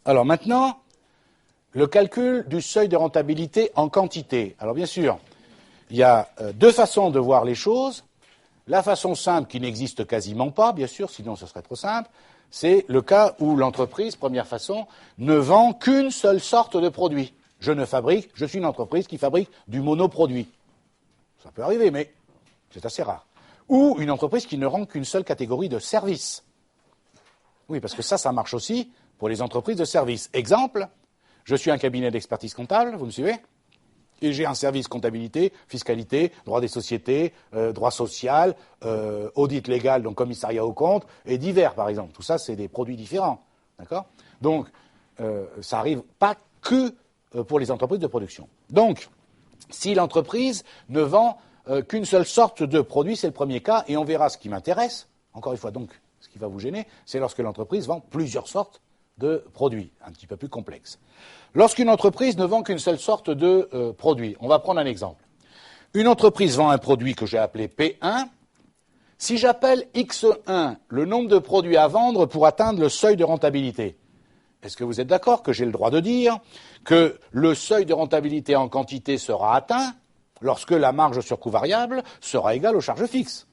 Alors maintenant, le calcul du seuil de rentabilité en quantité. Alors bien sûr, il y a deux façons de voir les choses. La façon simple, qui n'existe quasiment pas, bien sûr, sinon ce serait trop simple, c'est le cas où l'entreprise, première façon, ne vend qu'une seule sorte de produit. Je suis une entreprise qui fabrique du monoproduit. Ça peut arriver, mais c'est assez rare. Ou une entreprise qui ne rend qu'une seule catégorie de services. Oui, parce que ça marche aussi pour les entreprises de services. Exemple, je suis un cabinet d'expertise comptable, vous me suivez ? Et j'ai un service comptabilité, fiscalité, droit des sociétés, droit social, audit légal, donc commissariat aux comptes, et divers, par exemple. Tout ça, c'est des produits différents. D'accord ? Donc, ça n'arrive pas que pour les entreprises de production. Donc, si l'entreprise ne vend qu'une seule sorte de produit, c'est le premier cas, et on verra ce qui m'intéresse. Encore une fois, donc, ce qui va vous gêner, c'est lorsque l'entreprise vend plusieurs sortes de produits, un petit peu plus complexes. Lorsqu'une entreprise ne vend qu'une seule sorte de produit, on va prendre un exemple. Une entreprise vend un produit que j'ai appelé P1. Si j'appelle X1 le nombre de produits à vendre pour atteindre le seuil de rentabilité, est-ce que vous êtes d'accord que j'ai le droit de dire que le seuil de rentabilité en quantité sera atteint lorsque la marge sur coût variable sera égale aux charges fixes?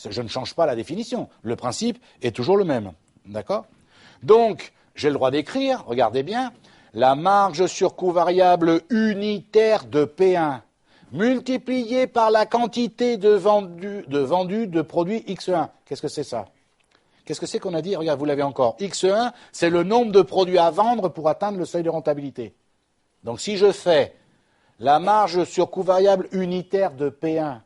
Je ne change pas la définition. Le principe est toujours le même. D'accord ? Donc, j'ai le droit d'écrire, regardez bien, la marge sur coût variable unitaire de P1 multipliée par la quantité de vendus de produits X1. Qu'est-ce que c'est ça? Qu'est-ce que c'est qu'on a dit? Regarde, vous l'avez encore. X1, c'est le nombre de produits à vendre pour atteindre le seuil de rentabilité. Donc si je fais la marge sur coût variable unitaire de P1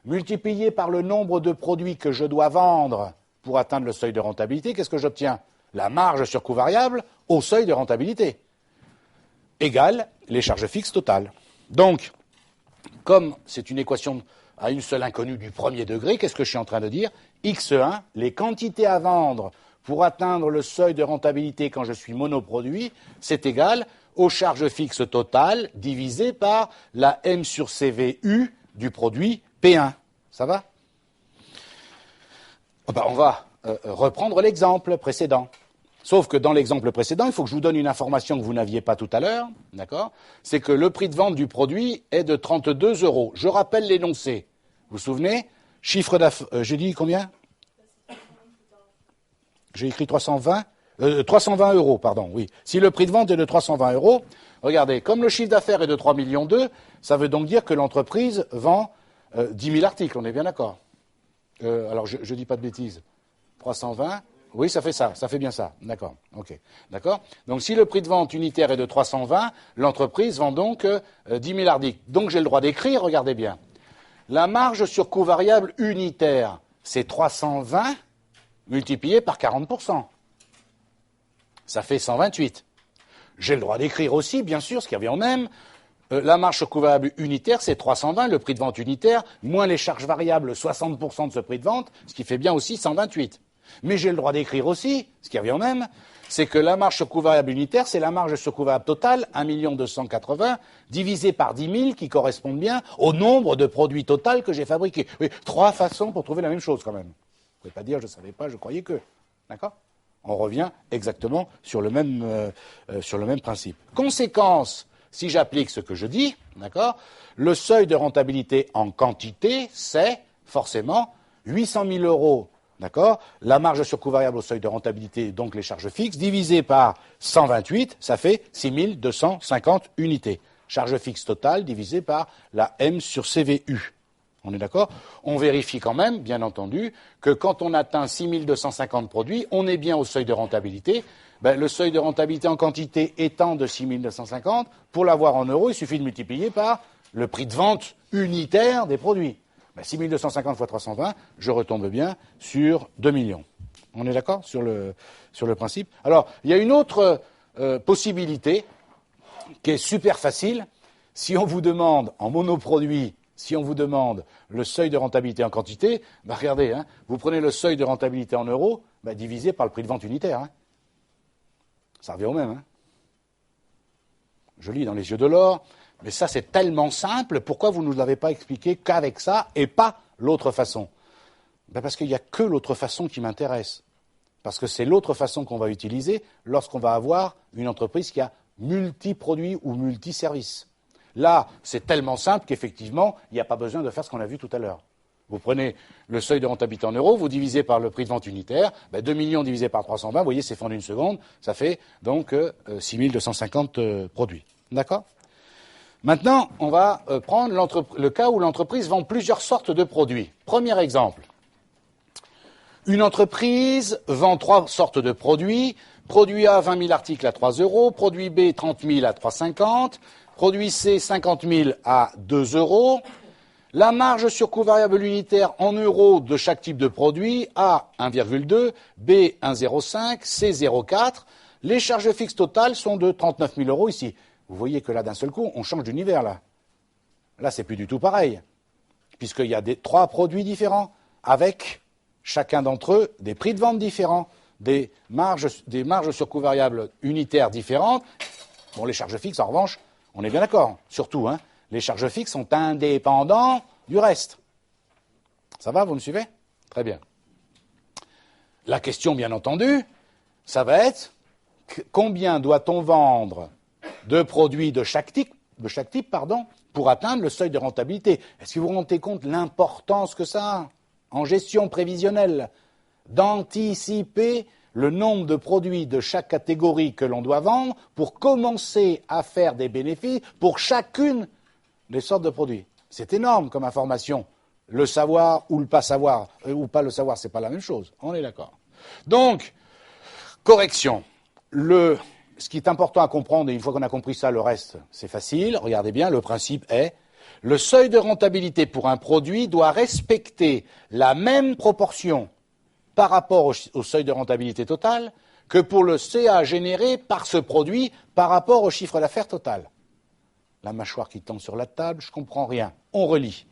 multipliée par le nombre de produits que je dois vendre pour atteindre le seuil de rentabilité, qu'est-ce que j'obtiens? La marge sur coût variable au seuil de rentabilité, égale les charges fixes totales. Donc, comme c'est une équation à une seule inconnue du premier degré, qu'est-ce que je suis en train de dire? X1, les quantités à vendre pour atteindre le seuil de rentabilité quand je suis monoproduit, c'est égal aux charges fixes totales divisées par la M sur CVU du produit P1. Ça va? On va reprendre l'exemple précédent. Sauf que dans l'exemple précédent, il faut que je vous donne une information que vous n'aviez pas tout à l'heure, d'accord? C'est que le prix de vente du produit est de 32 €. Je rappelle l'énoncé. Vous vous souvenez? Chiffre d'affaires. J'ai dit combien? J'ai écrit 320 €, pardon, oui. Si le prix de vente est de 320 €, regardez, comme le chiffre d'affaires est de 3,2 millions, ça veut donc dire que l'entreprise vend 10 000 articles, on est bien d'accord? Alors, je ne dis pas de bêtises. 320, oui, ça fait ça, ça fait bien ça. D'accord, ok. D'accord? Donc, si le prix de vente unitaire est de 320, l'entreprise vend donc 10 000 articles. Donc, j'ai le droit d'écrire, regardez bien. La marge sur coût variable unitaire, c'est 320 multiplié par 40%. Ça fait 128. J'ai le droit d'écrire aussi, bien sûr, ce qui revient au même. La marge sur coût variable unitaire, c'est 320, le prix de vente unitaire, moins les charges variables, 60% de ce prix de vente, ce qui fait bien aussi 128. Mais j'ai le droit d'écrire aussi, ce qui revient au même, c'est que la marge sur coût variable unitaire, c'est la marge sur coût variable totale, 1 280 000, divisé par 10 000, qui correspondent bien au nombre de produits total que j'ai fabriqués. Oui, 3 façons pour trouver la même chose, quand même. Vous ne pouvez pas dire, je ne savais pas, je croyais que. D'accord? On revient exactement sur le même principe. Conséquence, si j'applique ce que je dis, d'accord, le seuil de rentabilité en quantité, c'est forcément 800 000 €, d'accord, la marge sur coût variable au seuil de rentabilité, donc les charges fixes, divisé par 128, ça fait 6 250 unités. Charge fixe totale divisée par la M sur CVU. On est d'accord? On vérifie quand même, bien entendu, que quand on atteint 6 250 produits, on est bien au seuil de rentabilité. Le seuil de rentabilité en quantité étant de 6 250, pour l'avoir en euros, il suffit de multiplier par le prix de vente unitaire des produits. 6 250 fois 320, je retombe bien sur 2 millions. On est d'accord sur le principe? Alors, il y a une autre possibilité qui est super facile. Si on vous demande en monoproduit, si on vous demande le seuil de rentabilité en quantité, regardez, vous prenez le seuil de rentabilité en euros, divisé par le prix de vente unitaire. Ça revient au même. Je lis dans les yeux de l'or, mais ça c'est tellement simple, pourquoi vous ne nous l'avez pas expliqué qu'avec ça et pas l'autre façon? Parce qu'il n'y a que l'autre façon qui m'intéresse. Parce que c'est l'autre façon qu'on va utiliser lorsqu'on va avoir une entreprise qui a multi-produits ou multi-services. Là, c'est tellement simple qu'effectivement, il n'y a pas besoin de faire ce qu'on a vu tout à l'heure. Vous prenez le seuil de rentabilité en euros, vous divisez par le prix de vente unitaire, 2 millions divisé par 320, vous voyez, c'est fait en une seconde, ça fait donc 6250 produits. D'accord ? Maintenant, on va prendre le cas où l'entreprise vend plusieurs sortes de produits. Premier exemple. Une entreprise vend 3 sortes de produits. Produit A, 20 000 articles à 3 euros. Produit B, 30 000 à 3,50. Produit C, 50 000 à 2 euros. La marge sur coût variable unitaire en euros de chaque type de produit, A, 1,2, B, 1,05, C, 0,4. Les charges fixes totales sont de 39 000 euros ici. Vous voyez que là, d'un seul coup, on change d'univers, là. Là, c'est plus du tout pareil, puisqu'il y a 3 produits différents, avec chacun d'entre eux des prix de vente différents, des marges sur coût variable unitaires différentes. Bon, les charges fixes, en revanche, on est bien d'accord, surtout, hein, les charges fixes sont indépendants du reste. Ça va, vous me suivez ? Très bien. La question, bien entendu, ça va être combien doit-on vendre de produits de chaque type, pour atteindre le seuil de rentabilité. Est-ce que vous vous rendez compte l'importance que ça a en gestion prévisionnelle d'anticiper le nombre de produits de chaque catégorie que l'on doit vendre pour commencer à faire des bénéfices pour chacune des sortes de produits. C'est énorme comme information. Le savoir ou le pas savoir, ou pas le savoir, c'est pas la même chose. On est d'accord. Donc, correction. Ce qui est important à comprendre, et une fois qu'on a compris ça, le reste, c'est facile. Regardez bien, le principe est, le seuil de rentabilité pour un produit doit respecter la même proportion par rapport au seuil de rentabilité total que pour le CA généré par ce produit par rapport au chiffre d'affaires total. La mâchoire qui tombe sur la table, je comprends rien. On relit.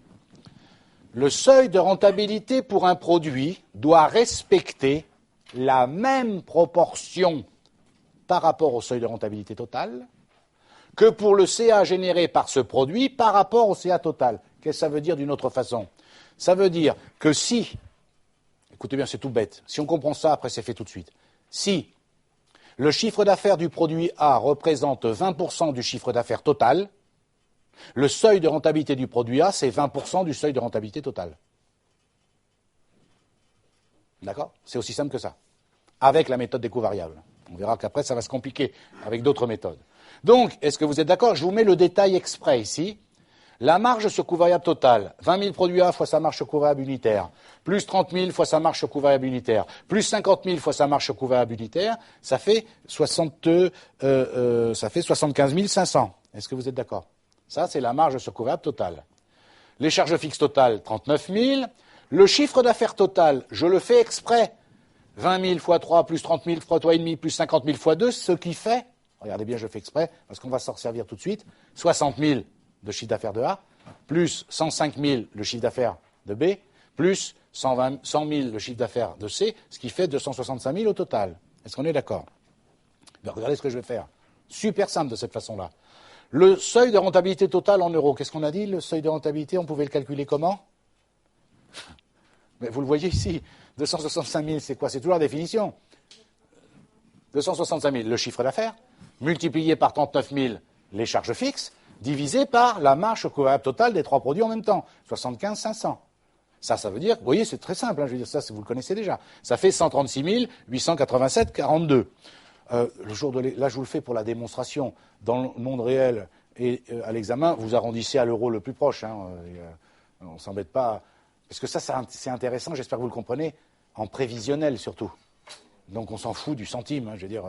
Le seuil de rentabilité pour un produit doit respecter la même proportion par rapport au seuil de rentabilité total que pour le CA généré par ce produit par rapport au CA total. Qu'est-ce que ça veut dire d'une autre façon ? Ça veut dire que si, écoutez bien, c'est tout bête, si on comprend ça, après c'est fait tout de suite, si le chiffre d'affaires du produit A représente 20% du chiffre d'affaires total, le seuil de rentabilité du produit A, c'est 20% du seuil de rentabilité total. D'accord ? C'est aussi simple que ça. Avec la méthode des coûts variables. On verra qu'après, ça va se compliquer avec d'autres méthodes. Donc, est-ce que vous êtes d'accord ? Je vous mets le détail exprès ici. La marge sur coût variable total, 20 000 produits A fois sa marge sur coût variable unitaire, plus 30 000 fois sa marge sur coût variable unitaire, plus 50 000 fois sa marge sur coût variable unitaire, ça fait 75 500. Est-ce que vous êtes d'accord ? Ça, c'est la marge sur coût variable totale. Les charges fixes totales, 39 000. Le chiffre d'affaires total, je le fais exprès. 20 000 fois 3 plus 30 000 fois 3,5 plus 50 000 fois 2, ce qui fait, regardez bien, je fais exprès, parce qu'on va s'en servir tout de suite, 60 000 de chiffre d'affaires de A, plus 105 000 le chiffre d'affaires de B, plus 100 000 le chiffre d'affaires de C, ce qui fait 265 000 au total. Est-ce qu'on est d'accord ? Ben, regardez ce que je vais faire. Super simple de cette façon-là. Le seuil de rentabilité totale en euros, qu'est-ce qu'on a dit ? Le seuil de rentabilité, on pouvait le calculer comment ? Mais vous le voyez ici, 265 000, c'est quoi ? C'est toujours la définition. 265 000, le chiffre d'affaires, multiplié par 39 000, les charges fixes, divisé par la marge sur coût variable totale des 3 produits en même temps, 75 500. Ça veut dire, vous voyez, c'est très simple, hein, je veux dire, ça, vous le connaissez déjà. Ça fait 136 887,42. Le jour de là, je vous le fais pour la démonstration. Dans le monde réel et à l'examen, vous arrondissez à l'euro le plus proche. Hein, on ne s'embête pas. Parce que ça, c'est intéressant, j'espère que vous le comprenez, en prévisionnel surtout. Donc on s'en fout du centime, hein, je veux dire,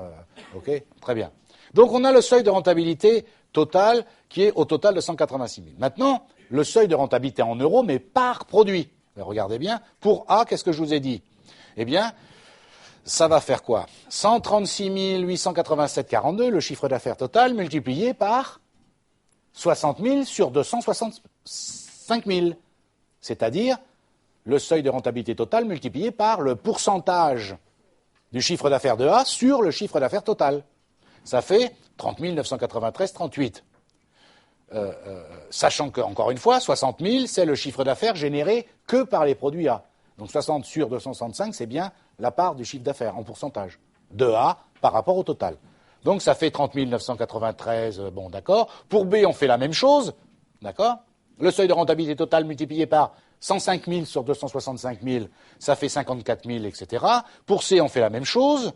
ok, très bien. Donc on a le seuil de rentabilité total qui est au total de 186 000. Maintenant, le seuil de rentabilité en euros, mais par produit. Alors, regardez bien, pour A, qu'est-ce que je vous ai dit ? Eh bien, ça va faire quoi ? 136 887,42, le chiffre d'affaires total, multiplié par 60 000 sur 265 000. C'est-à-dire le seuil de rentabilité totale multiplié par le pourcentage du chiffre d'affaires de A sur le chiffre d'affaires total. Ça fait 30 993,38. Sachant que, encore une fois, 60 000, c'est le chiffre d'affaires généré que par les produits A. Donc 60 sur 265, c'est bien la part du chiffre d'affaires en pourcentage de A par rapport au total. Donc ça fait 30 993, bon d'accord. Pour B, on fait la même chose, d'accord. Le seuil de rentabilité totale multiplié par 105 000 sur 265 000, ça fait 54 000, etc. Pour C, on fait la même chose.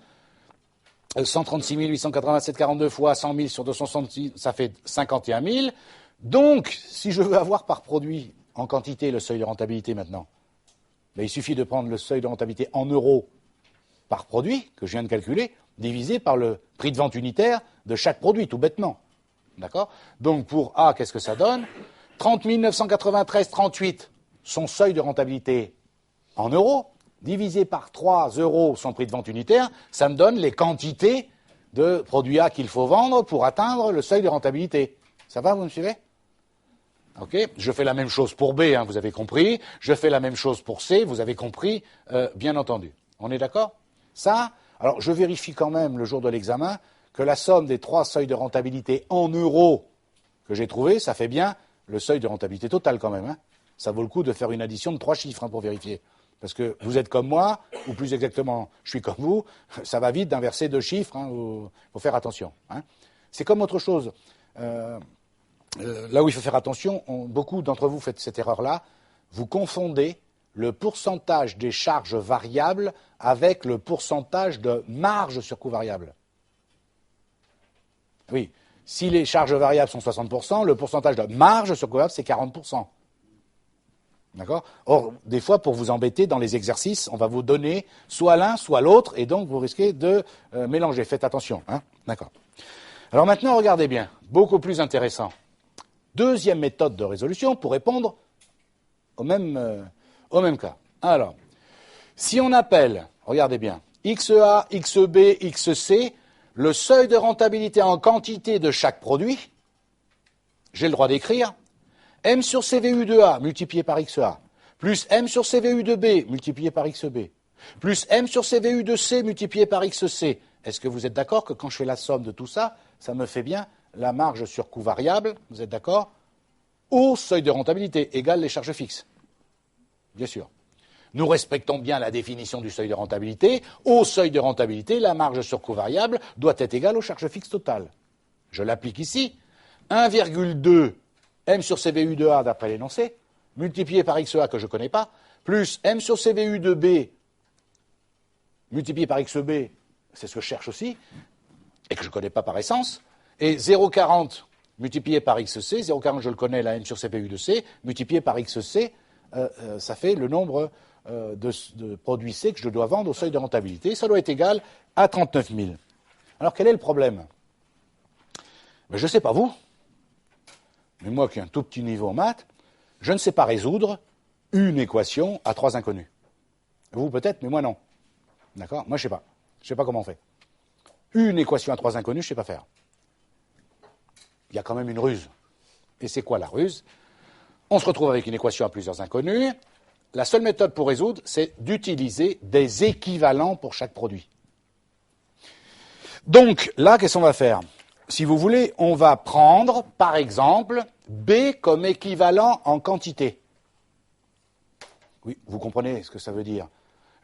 136 887 42 fois 100 000 sur 266, ça fait 51 000. Donc, si je veux avoir par produit en quantité le seuil de rentabilité maintenant, ben, il suffit de prendre le seuil de rentabilité en euros par produit, que je viens de calculer, divisé par le prix de vente unitaire de chaque produit, tout bêtement. D'accord? Donc, pour A, qu'est-ce que ça donne? 30 993,38, son seuil de rentabilité en euros, divisé par 3 euros son prix de vente unitaire, ça me donne les quantités de produits A qu'il faut vendre pour atteindre le seuil de rentabilité. Ça va, vous me suivez? Ok, je fais la même chose pour B, hein, vous avez compris. Je fais la même chose pour C, vous avez compris, bien entendu. On est d'accord? Ça, alors je vérifie quand même le jour de l'examen que la somme des 3 seuils de rentabilité en euros que j'ai trouvé, ça fait bien le seuil de rentabilité totale quand même. Hein. Ça vaut le coup de faire une addition de 3 chiffres hein, pour vérifier. Parce que vous êtes comme moi, ou plus exactement, je suis comme vous, ça va vite d'inverser 2 chiffres, il faut faire attention. Hein. C'est comme autre chose. Là où il faut faire attention, beaucoup d'entre vous faites cette erreur-là, vous confondez le pourcentage des charges variables avec le pourcentage de marge sur coût variable. Oui, si les charges variables sont 60%, le pourcentage de marge sur coût variable, c'est 40%. D'accord? Or, des fois, pour vous embêter, dans les exercices, on va vous donner soit l'un, soit l'autre, et donc vous risquez de mélanger. Faites attention. Hein? D'accord. Alors maintenant, regardez bien, beaucoup plus intéressant. Deuxième méthode de résolution pour répondre au même cas. Alors, si on appelle, regardez bien, XA, XB, XC, le seuil de rentabilité en quantité de chaque produit, j'ai le droit d'écrire M sur CVU de A multiplié par XA, plus M sur CVU de B multiplié par XB, plus M sur CVU de C multiplié par XC. Est-ce que vous êtes d'accord que quand je fais la somme de tout ça, ça me fait bien la marge sur coût variable, vous êtes d'accord, au seuil de rentabilité égale les charges fixes? Bien sûr. Nous respectons bien la définition du seuil de rentabilité. Au seuil de rentabilité, la marge sur coût variable doit être égale aux charges fixes totales. Je l'applique ici. 1,2 M sur CVU de A d'après l'énoncé, multiplié par XA que je ne connais pas, plus M sur CVU de B multiplié par XB, c'est ce que je cherche aussi, et que je ne connais pas par essence, et 0,40 multiplié par XC, 0,40 je le connais, la M sur CPU de C, multiplié par XC, ça fait le nombre de produits C que je dois vendre au seuil de rentabilité. Ça doit être égal à 39 000. Alors quel est le problème? Ben, je ne sais pas vous, mais moi qui ai un tout petit niveau en maths, je ne sais pas résoudre une équation à 3 inconnus. Vous peut-être, mais moi non. D'accord? Moi je ne sais pas. Je ne sais pas comment on fait. Une équation à 3 inconnus, je ne sais pas faire. Il y a quand même une ruse. Et c'est quoi la ruse? On se retrouve avec une équation à plusieurs inconnus. La seule méthode pour résoudre, c'est d'utiliser des équivalents pour chaque produit. Donc, là, qu'est-ce qu'on va faire? Si vous voulez, on va prendre, par exemple, B comme équivalent en quantité. Oui, vous comprenez ce que ça veut dire.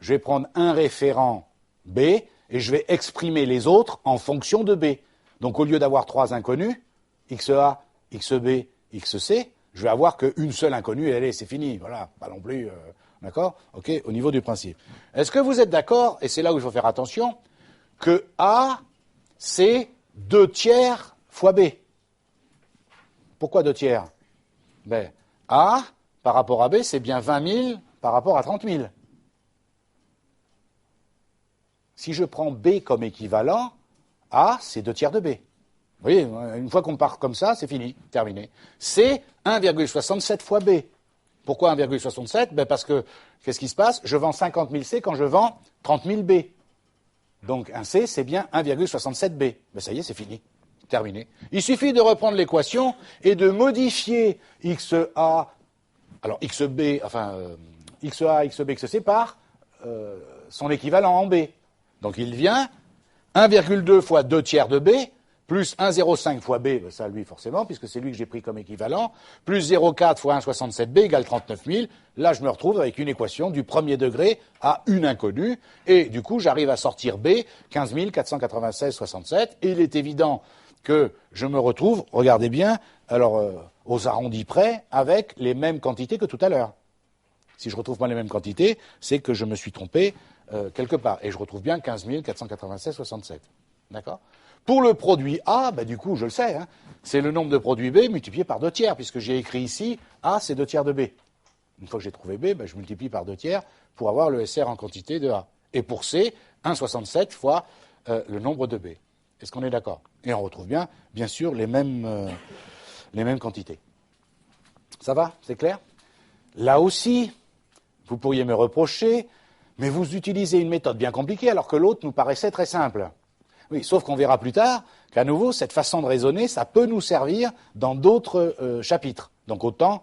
Je vais prendre un référent B et je vais exprimer les autres en fonction de B. Donc, au lieu d'avoir 3 inconnus, XA, XB, XC, je vais avoir qu'une seule inconnue, et allez, c'est fini. Voilà, pas non plus, d'accord? Ok, au niveau du principe. Est-ce que vous êtes d'accord, et c'est là où il faut faire attention, que A, c'est 2 tiers fois B? Pourquoi 2 tiers? Ben, A, par rapport à B, c'est bien 20 000 par rapport à 30 000. Si je prends B comme équivalent, A, c'est 2 tiers de B. Vous voyez, une fois qu'on part comme ça, c'est fini, terminé. C'est 1,67 fois B. Pourquoi 1,67? Ben parce que, qu'est-ce qui se passe? Je vends 50 000 C quand je vends 30 000 B. Donc un C, c'est bien 1,67 B. Ben ça y est, c'est fini, terminé. Il suffit de reprendre l'équation et de modifier XA, alors XB, enfin XA, XB, XC par son équivalent en B. Donc il vient 1,2 fois 2 tiers de B plus 1,05 fois B, ben ça lui forcément, puisque c'est lui que j'ai pris comme équivalent, plus 0,4 fois 1,67B égale 39 000. Là, je me retrouve avec une équation du premier degré à une inconnue, et du coup, j'arrive à sortir B, 15 496,67, et il est évident que je me retrouve, regardez bien, alors aux arrondis près, avec les mêmes quantités que tout à l'heure. Si je retrouve pas les mêmes quantités, c'est que je me suis trompé quelque part. Et je retrouve bien 15 496,67. D'accord ? Pour le produit A, du coup, je le sais, hein, c'est le nombre de produits B multiplié par 2 tiers, puisque j'ai écrit ici A, c'est 2 tiers de B. Une fois que j'ai trouvé B, je multiplie par 2 tiers pour avoir le SR en quantité de A. Et pour C, 1,67 fois le nombre de B. Est-ce qu'on est d'accord ? Et on retrouve bien sûr, les mêmes quantités. Ça va ? C'est clair ? Là aussi, vous pourriez me reprocher, mais vous utilisez une méthode bien compliquée alors que l'autre nous paraissait très simple. Oui, sauf qu'on verra plus tard qu'à nouveau, cette façon de raisonner, ça peut nous servir dans d'autres chapitres. Donc autant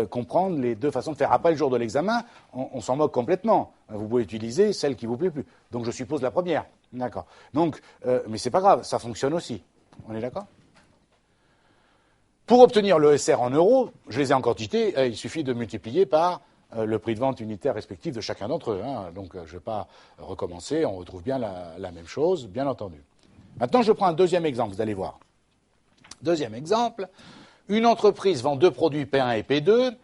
comprendre les deux façons de faire. Après le jour de l'examen, on s'en moque complètement. Vous pouvez utiliser celle qui vous plaît plus. Donc je suppose la première. D'accord. Donc, mais c'est pas grave, ça fonctionne aussi. On est d'accord ? Pour obtenir le SR en euros, je les ai en quantité, il suffit de multiplier par le prix de vente unitaire respectif de chacun d'entre eux. Hein. Donc je ne vais pas recommencer, on retrouve bien la même chose, bien entendu. Maintenant, je prends un deuxième exemple, vous allez voir. Deuxième exemple, une entreprise vend deux produits P1 et P2,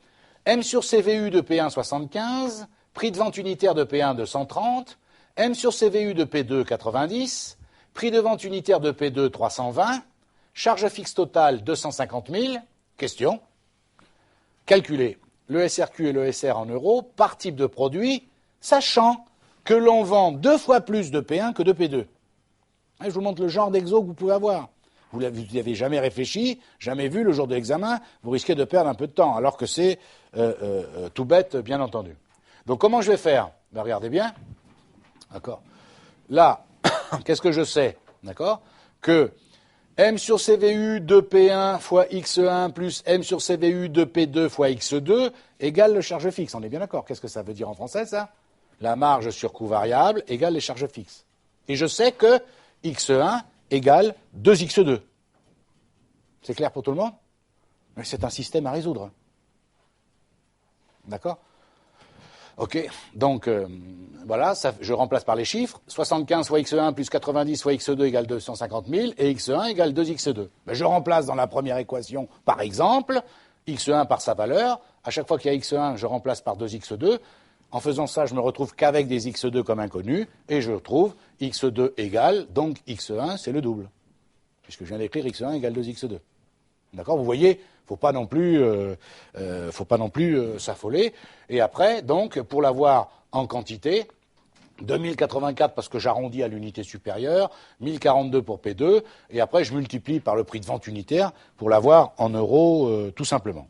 M sur CVU de P1 75, prix de vente unitaire de P1 de 130, M sur CVU de P2 90, prix de vente unitaire de P2 320, charge fixe totale 250 000. Question. Calculer le SRQ et le SR en euros par type de produit, sachant que l'on vend 2 fois plus de P1 que de P2. Je vous montre le genre d'exo que vous pouvez avoir. Vous n'y avez jamais réfléchi, jamais vu le jour de l'examen, vous risquez de perdre un peu de temps, alors que c'est tout bête, bien entendu. Donc comment je vais faire ? Regardez bien. D'accord. Là, qu'est-ce que je sais ? D'accord ? Que M sur CVU de P1 fois X1 plus M sur CVU de P2 fois X2 égale le charge fixe. On est bien d'accord. Qu'est-ce que ça veut dire en français, ça ? La marge sur coût variable égale les charges fixes. Et je sais que X1 égale 2X2. C'est clair pour tout le monde ? Mais c'est un système à résoudre. D'accord ? Ok, donc voilà, je remplace par les chiffres. 75 fois x1 plus 90 fois x2 égale 250 000 et x1 égale 2x2. Je remplace dans la première équation, par exemple, x1 par sa valeur. À chaque fois qu'il y a x1, je remplace par 2x2. En faisant ça, je me retrouve qu'avec des x2 comme inconnus et je retrouve x2 égale, donc x1, c'est le double. Puisque je viens d'écrire x1 égale 2x2. D'accord ? Vous voyez, faut pas non plus s'affoler. Et après, donc, pour l'avoir en quantité, 2084 parce que j'arrondis à l'unité supérieure, 1042 pour P2, et après je multiplie par le prix de vente unitaire pour l'avoir en euros tout simplement.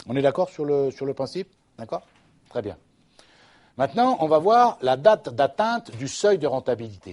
On est d'accord sur le principe ? D'accord ? Très bien. Maintenant, on va voir la date d'atteinte du seuil de rentabilité.